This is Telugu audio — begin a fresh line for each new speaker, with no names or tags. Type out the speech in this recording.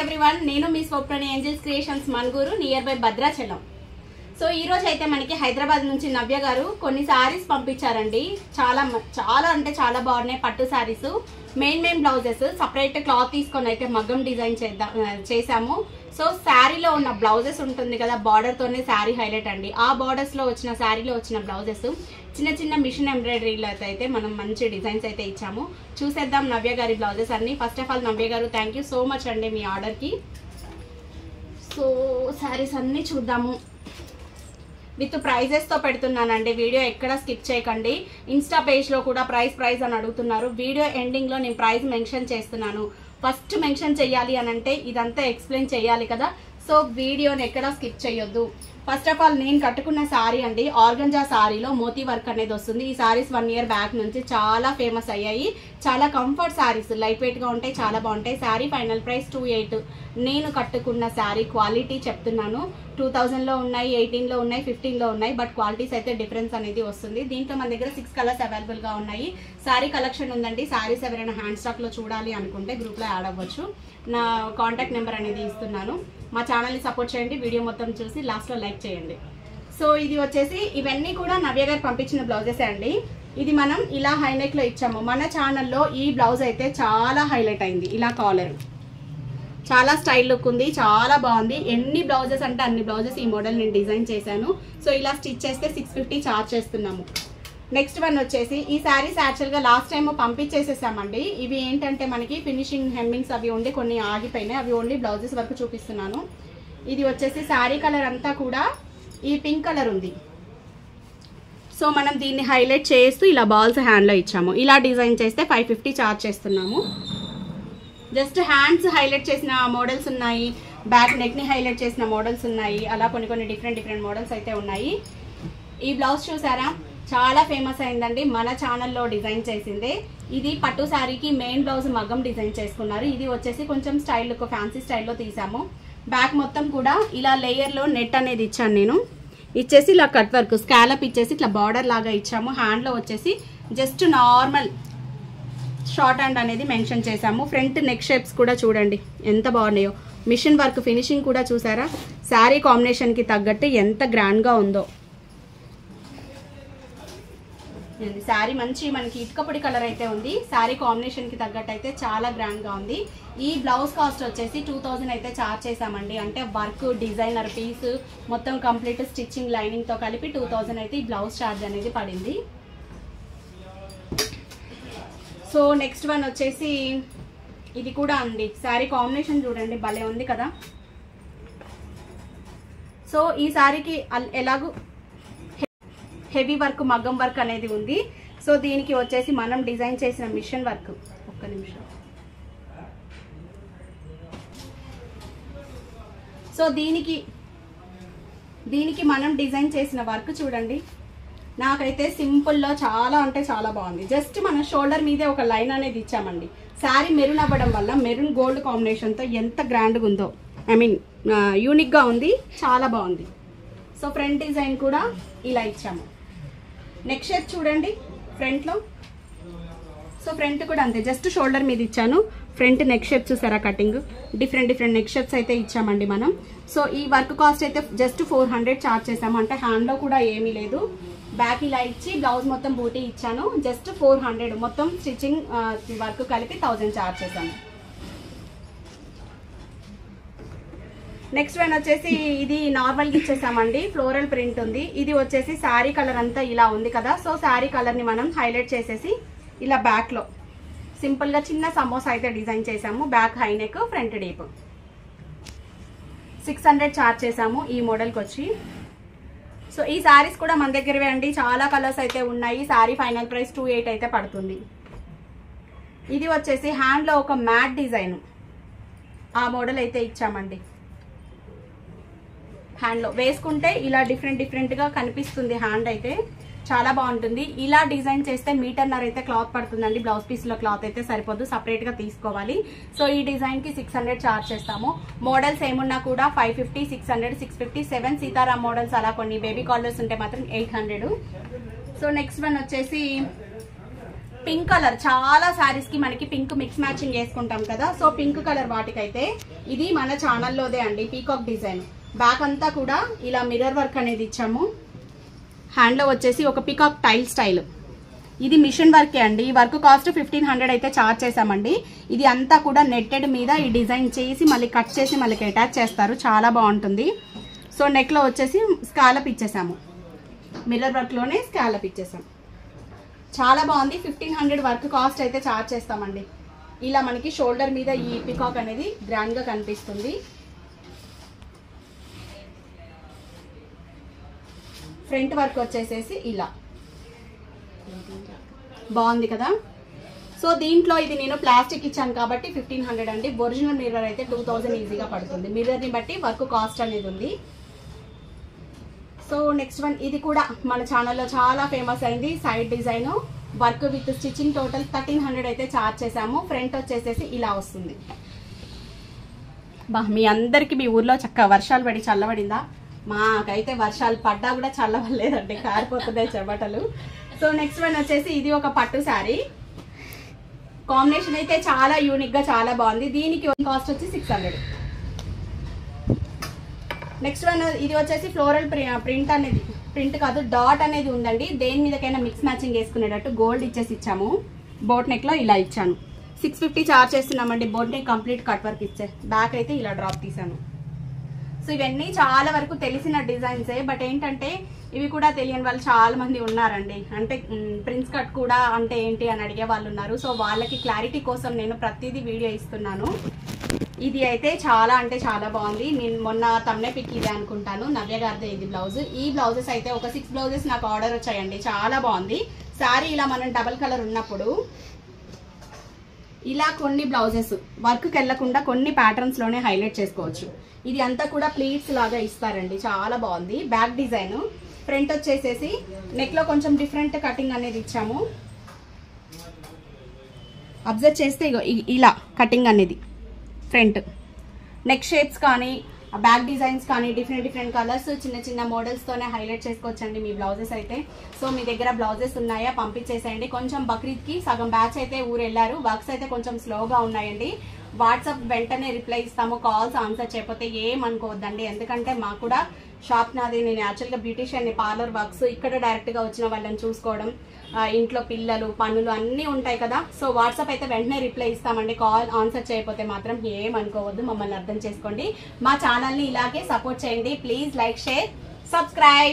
ఎవ్రీవన్, నేను మీ Swapna angels creations Manuguru nearby Bhadrachalam. So ఈ రోజు అయితే మనకి హైదరాబాద్ నుంచి నవ్య గారు కొన్ని సారీస్ పంపించారండి. చాలా అంటే చాలా బాగున్నాయి పట్టు saris. Main blouses separate cloth తీసుకొని అయితే మగ్గం డిజైన్ చేసాము. సో శారీలో ఉన్న బ్లౌజెస్ ఉంటుంది కదా, బార్డర్ తోనే శారీ హైలైట్ అండి. ఆ బార్డర్స్ లో వచ్చిన శారీలో వచ్చిన బ్లౌజెస్ చిన్న మిషన్ ఎంబ్రాయిడరీలో అయితే మనం మంచి డిజైన్స్ అయితే ఇచ్చాము. చూసేద్దాం నవ్య గారి బ్లౌజెస్ అన్ని. ఫస్ట్ ఆఫ్ ఆల్ నవ్య గారు థ్యాంక్ యూ సో మచ్ అండి మీ ఆర్డర్ కి. సో శారీస్ అన్ని చూద్దాము. విత్ ప్రైజెస్ తో పెడుతున్నానండి, వీడియో ఎక్కడ స్కిప్ చేయకండి. ఇన్స్టా పేజ్ లో కూడా ప్రైస్ అని అడుగుతున్నారు. వీడియో ఎండింగ్ లో నేను ప్రైస్ మెన్షన్ చేస్తున్నాను. ఫస్ట్ మెన్షన్ చెయ్యాలి అని అంటే ఇదంతా ఎక్స్ప్లెయిన్ చేయాలి కదా, సో వీడియోని ఎక్కడ స్కిప్ చేయొద్దు. ఫస్ట్ ఆఫ్ ఆల్ నేను కట్టుకున్న సారీ అండి, ఆర్గంజా సారీలో మోతీ వర్క్ అనేది వస్తుంది. ఈ సారీస్ 1 year బ్యాక్ నుంచి చాలా ఫేమస్ అయ్యాయి. చాలా కంఫర్ట్ సారీస్, లైట్ వెయిట్ గా ఉంటాయి, చాలా బాగుంటాయి. Sorry final price 2800. నేను కట్టుకున్న సారీ క్వాలిటీ చెప్తున్నాను. 2000 లో ఉన్నాయి, 18 లో ఉన్నాయి, 15 లో ఉన్నాయి, బట్ క్వాలిటీస్ అయితే డిఫరెన్స్ అనేది వస్తుంది. దీంట్లో మన దగ్గర 6 కలర్స్ అవైలబుల్ గా ఉన్నాయి. సారీ కలెక్షన్ ఉందండి. సారీస్ ఎవరైనా హ్యాండ్ స్టాక్ లో చూడాలి అనుకుంటే గ్రూప్ లో యాడ్ అవ్వచ్చు. నా కాంటాక్ట్ నెంబర్ అనేది ఇస్తున్నాను. మా ఛానల్ని సపోర్ట్ చేయండి, వీడియో మొత్తం చూసి లాస్ట్లో లైక్ చేయండి. సో ఇది వచ్చేసి ఇవన్నీ కూడా నవ్య గారు పంపించిన బ్లౌజెస్ అండి. ఇది మనం ఇలా హైనెక్ లో ఇచ్చాము. మన ఛానల్లో ఈ బ్లౌజ్ అయితే చాలా హైలైట్ అయింది. ఇలా కాలర్ చాలా స్టైల్ లుక్ ఉంది, చాలా బాగుంది. ఎన్ని బ్లౌజెస్ అంటే అన్ని బ్లౌజెస్ ఈ మోడల్ నేను డిజైన్ చేశాను. సో ఇలా స్టిచ్ చేస్తే 650 చార్జ్ చేస్తున్నాము. నెక్స్ట్ వన్ వచ్చేసి ఈ శారీస్ యాక్చువల్గా లాస్ట్ టైం పంపించేసేసామండి. ఇవి ఏంటంటే మనకి ఫినిషింగ్ హెమ్మింగ్స్ అవి ఉండి కొన్ని ఆగిపోయినాయి. అవి ఓన్లీ బ్లౌజెస్ వరకు చూపిస్తున్నాను. ఇది వచ్చేసి శారీ కలర్ అంతా కూడా ఈ పింక్ కలర్ ఉంది. సో మనం దీన్ని హైలైట్ చేస్తూ ఇలా బాల్స్ హ్యాండ్లో ఇచ్చాము. ఇలా డిజైన్ చేస్తే 550 చార్జ్ చేస్తున్నాము. జస్ట్ హ్యాండ్స్ హైలైట్ చేసిన మోడల్స్ ఉన్నాయి, బ్యాక్ నెక్ని హైలైట్ చేసిన మోడల్స్ ఉన్నాయి. అలా కొన్ని డిఫరెంట్ మోడల్స్ అయితే ఉన్నాయి. ఈ బ్లౌజ్ చూసారా, చాలా ఫేమస్ అయిందండి. మన ఛానల్లో డిజైన్ చేసిందే. ఇది పట్టు శారీకి మెయిన్ బ్లౌజ్ మగ్గం డిజైన్ చేసుకున్నారు. ఇది వచ్చేసి కొంచెం స్టైల్ లుక్, ఫ్యాన్సీ స్టైల్లో తీసాము. బ్యాక్ మొత్తం కూడా ఇలా లేయర్లో నెట్ అనేది ఇచ్చాను నేను. ఇచ్చేసి ఇలా కట్ వర్క్ స్కాలప్ ఇచ్చేసి ఇట్లా బార్డర్ లాగా ఇచ్చాము. హ్యాండ్లో వచ్చేసి జస్ట్ నార్మల్ షార్ట్ హ్యాండ్ అనేది మెన్షన్ చేసాము. ఫ్రంట్ నెక్ షేప్స్ కూడా చూడండి ఎంత బాగున్నాయో. మిషన్ వర్క్ ఫినిషింగ్ కూడా చూసారా, శారీ కాంబినేషన్కి తగ్గట్టు ఎంత గ్రాండ్గా ఉందో. శారీ మంచి మనకి ఇటుకపొడి కలర్ అయితే ఉంది. శారీ కాంబినేషన్ కి తగ్గట్టు అయితే చాలా గ్రాండ్ గా ఉంది. ఈ బ్లౌజ్ కాస్ట్ వచ్చేసి 2000 అయితే చార్జ్ చేసామండి. అంటే వర్క్, డిజైనర్ పీస్ మొత్తం కంప్లీట్ స్టిచ్చింగ్ లైనింగ్ తో కలిపి 2000 అయితే ఈ బ్లౌజ్ చార్జ్ అనేది పడింది. సో నెక్స్ట్ వన్ వచ్చేసి ఇది కూడా అండి. శారీ కాంబినేషన్ చూడండి భలే ఉంది కదా. సో ఈ శారీకి ఎలాగూ హెవీ వర్క్, మగ్గం వర్క్ అనేది ఉంది. సో దీనికి వచ్చేసి మనం డిజైన్ చేసిన మిషన్ వర్క్, ఒక్క నిమిషం. సో దీనికి మనం డిజైన్ చేసిన వర్క్ చూడండి. నాకైతే సింపుల్లో చాలా అంటే చాలా బాగుంది. జస్ట్ మన షోల్డర్ మీదే ఒక లైన్ అనేది ఇచ్చామండి. శారీ మెరూన్ అవ్వడం వల్ల మెరూన్ గోల్డ్ కాంబినేషన్తో ఎంత గ్రాండ్గా ఉందో, ఐ మీన్ యూనిక్గా ఉంది, చాలా బాగుంది. సో ఫ్రంట్ డిజైన్ కూడా ఇలా ఇచ్చాము. నెక్ షేప్ చూడండి ఫ్రంట్లో. సో ఫ్రంట్ కూడా అంతే, జస్ట్ షోల్డర్ మీద ఇచ్చాను. ఫ్రంట్ నెక్ షేప్ చూసారా, కటింగ్ డిఫరెంట్ నెక్ షేప్స్ అయితే ఇచ్చామండి మనం. సో ఈ వర్క్ కాస్ట్ అయితే జస్ట్ 400 చార్జ్ చేసాము. అంటే హ్యాండ్లో కూడా ఏమీ లేదు. బ్యాక్ ఇలా ఇచ్చి బ్లౌజ్ మొత్తం బూటీ ఇచ్చాను. జస్ట్ 400 మొత్తం స్టిచ్చింగ్ వర్క్ కలిపి 1000 చార్జ్ చేసాము. నెక్స్ట్ వన్ వచ్చేసి ఇది నార్మల్గా ఇచ్చేసామండి. ఫ్లోరల్ ప్రింట్ ఉంది. ఇది వచ్చేసి శారీ కలర్ అంతా ఇలా ఉంది కదా. సో శారీ కలర్ని మనం హైలైట్ చేసేసి ఇలా బ్యాక్లో సింపుల్గా చిన్న సమోసా అయితే డిజైన్ చేసాము. Back high neck, front deep. 600 charge చేసాము ఈ మోడల్కి వచ్చి. సో ఈ శారీస్ కూడా మన దగ్గరవే అండి. చాలా కలర్స్ అయితే ఉన్నాయి. శారీ ఫైనల్ ప్రైస్ 2800 అయితే పడుతుంది. ఇది వచ్చేసి హ్యాండ్లో ఒక మ్యాట్ డిజైన్, ఆ మోడల్ అయితే ఇచ్చామండి. హ్యాండ్లో వేసుకుంటే ఇలా డిఫరెంట్గా కనిపిస్తుంది. హ్యాండ్ అయితే చాలా బాగుంటుంది. ఇలా డిజైన్ చేస్తే 1.5 మీటర్ అయితే క్లాత్ పడుతుందండి. బ్లౌజ్ పీస్లో క్లాత్ అయితే సరిపోదు, సపరేట్గా తీసుకోవాలి. సో ఈ డిజైన్కి 600 చార్జ్ చేస్తాము. మోడల్స్ ఏమున్నా కూడా 550, 600, 650, 7 సీతారాం మోడల్స్, అలా కొన్ని బేబీ కాలర్స్ ఉంటే మాత్రం 800. సో నెక్స్ట్ వన్ వచ్చేసి పింక్ కలర్ చాలా సారీస్ కి మనకి పింక్ మిక్స్ మ్యాచింగ్ చేసుకుంటాం కదా, సో పింక్ కలర్ వాటికైతే ఇది మన ఛానల్లోదే అండి. పీకాక్ డిజైన్ బ్యాక్ అంతా కూడా ఇలా మిర్రర్ వర్క్ అనేది ఇచ్చాము. హ్యాండ్ లో వచ్చేసి ఒక పీకాక్ టైల్ స్టైల్. ఇది మిషన్ వర్కే అండి. ఈ వర్క్ కాస్ట్ 1500 అయితే చార్జ్ చేసామండి. ఇది అంతా కూడా నెట్టెడ్ మీద ఈ డిజైన్ చేసి మళ్ళీ కట్ చేసి మళ్ళీ అటాచ్ చేస్తారు, చాలా బాగుంటుంది. సో నెక్ లో వచ్చేసి స్కాలప్ ఇచ్చేసాము, మిర్రర్ వర్క్ లోనే స్కాలప్ ఇచ్చేసాం. చాలా బాగుంది. 1500 వర్క్ కాస్ట్ అయితే చార్జ్ చేస్తామండి. ఇలా మనకి షోల్డర్ మీద ఈ పికాక్ అనేది గ్రాండ్ గా కనిపిస్తుంది. ఫ్రంట్ వర్క్ వచ్చేసేసి ఇలా బాగుంది కదా. సో దీంట్లో ఇది నేను ప్లాస్టిక్ ఇచ్చాను కాబట్టి 1500 అండి. ఒరిజినల్ మిర్రర్ అయితే 2000 ఈజీగా పడుతుంది. మిర్రర్ ని బట్టి వర్క్ కాస్ట్ అనేది ఉంది. సో నెక్స్ట్ వన్, ఇది కూడా మన ఛానల్లో చాలా ఫేమస్ అయింది. Side design work with stitching total 1300 అయితే చార్జ్ చేసాము. ఫ్రంట్ వచ్చేసేసి ఇలా వస్తుంది. మీ అందరికి మీ ఊర్లో చక్కగా వర్షాలు పడి చల్లబడిందా? మాకైతే వర్షాలు పడ్డా కూడా చల్లవలేదండి, కారిపోతున్నాయి చెమటలు. సో నెక్స్ట్ వన్ వచ్చేసి ఇది ఒక పట్టు శారీ. కాంబినేషన్ అయితే చాలా యూనిక్ గా చాలా బాగుంది. దీనికి కాస్ట్ వచ్చి 600. నెక్స్ట్ వన్ ఇది వచ్చేసి ఫ్లోరల్ ప్రింట్ కాదు డాట్ అనేది ఉందండి. దేని మీదకైనా మిక్స్ మ్యాచింగ్ వేసుకునేటట్టు గోల్డ్ ఇచ్చేసి ఇచ్చాము. బోట్ నెక్ లో ఇలా ఇచ్చాను. 650 చార్జ్ చేస్తున్నామండి. Boat neck complete cut work ఇచ్చే. బ్యాక్ అయితే ఇలా డ్రాప్ తీసాను. సో ఇవన్నీ చాలా వరకు తెలిసిన డిజైన్సే, బట్ ఏంటంటే ఇవి కూడా తెలియని వాళ్ళు చాలా మంది ఉన్నారండి. అంటే ప్రిన్స్ కట్ కూడా అంటే ఏంటి అని అడిగే వాళ్ళు ఉన్నారు. సో వాళ్ళకి క్లారిటీ కోసం నేను ప్రతిదీ వీడియో ఇస్తున్నాను. ఇది అయితే చాలా అంటే చాలా బాగుంది. నేను మొన్న తమ్నే పిక్ ఇదే అనుకుంటాను, నవ్య గారిదే ఇది బ్లౌజ్. ఈ బ్లౌజెస్ అయితే ఒక 6 బ్లౌజెస్ నాకు ఆర్డర్ వచ్చాయండి. చాలా బాగుంది శారీ. ఇలా మనం డబల్ కలర్ ఉన్నప్పుడు ఇలా కొన్ని బ్లౌజెస్ వర్క్కి వెళ్లకుండా కొన్ని ప్యాటర్న్స్ లోనే హైలైట్ చేసుకోవచ్చు. ఇది అంతా కూడా ప్లీట్స్ లాగా ఇస్తారండి, చాలా బాగుంది. బ్యాక్ డిజైన్, ఫ్రంట్ వచ్చేసేసి నెక్ లో కొంచెం డిఫరెంట్ కటింగ్ అనేది ఇచ్చాము. అబ్జర్వ్ చేస్తే ఇలా కటింగ్ అనేది ఫ్రంట్ నెక్ షేప్స్ కానీ బ్యాక్ డిజైన్స్ కానీ డిఫరెంట్ కలర్స్ చిన్న చిన్న మోడల్స్ తోనే హైలైట్ చేసుకోవచ్చండి మీ బ్లౌజెస్ అయితే. సో మీ దగ్గర బ్లౌజెస్ ఉన్నాయా పంపించేసేయండి. కొంచెం బక్రీద్ కి సగం బ్యాచ్ అయితే ఊరు వెళ్ళారు. వర్క్స్ అయితే కొంచెం స్లోగా ఉన్నాయండి. వాట్సాప్ వెంటనే రిప్లై ఇస్తాము. కాల్స్ ఆన్సర్ చేయకపోతే ఏమనుకోవద్దండి, ఎందుకంటే మాకు కూడా షాప్ నాది. నేను యాక్చువల్గా బ్యూటిషియన్, పార్లర్ వర్క్స్ ఇక్కడ డైరెక్ట్ గా వచ్చిన వాళ్ళని చూసుకోవడం, ఇంట్లో పిల్లలు పనులు అన్నీ ఉంటాయి కదా. సో వాట్సాప్ అయితే వెంటనే రిప్లై ఇస్తామండి. కాల్ ఆన్సర్ చేయకపోతే మాత్రం ఏమనుకోవద్దు, మమ్మల్ని అర్థం చేసుకోండి. మా ఛానల్ని ఇలాగే సపోర్ట్ చేయండి. Please like, share, subscribe.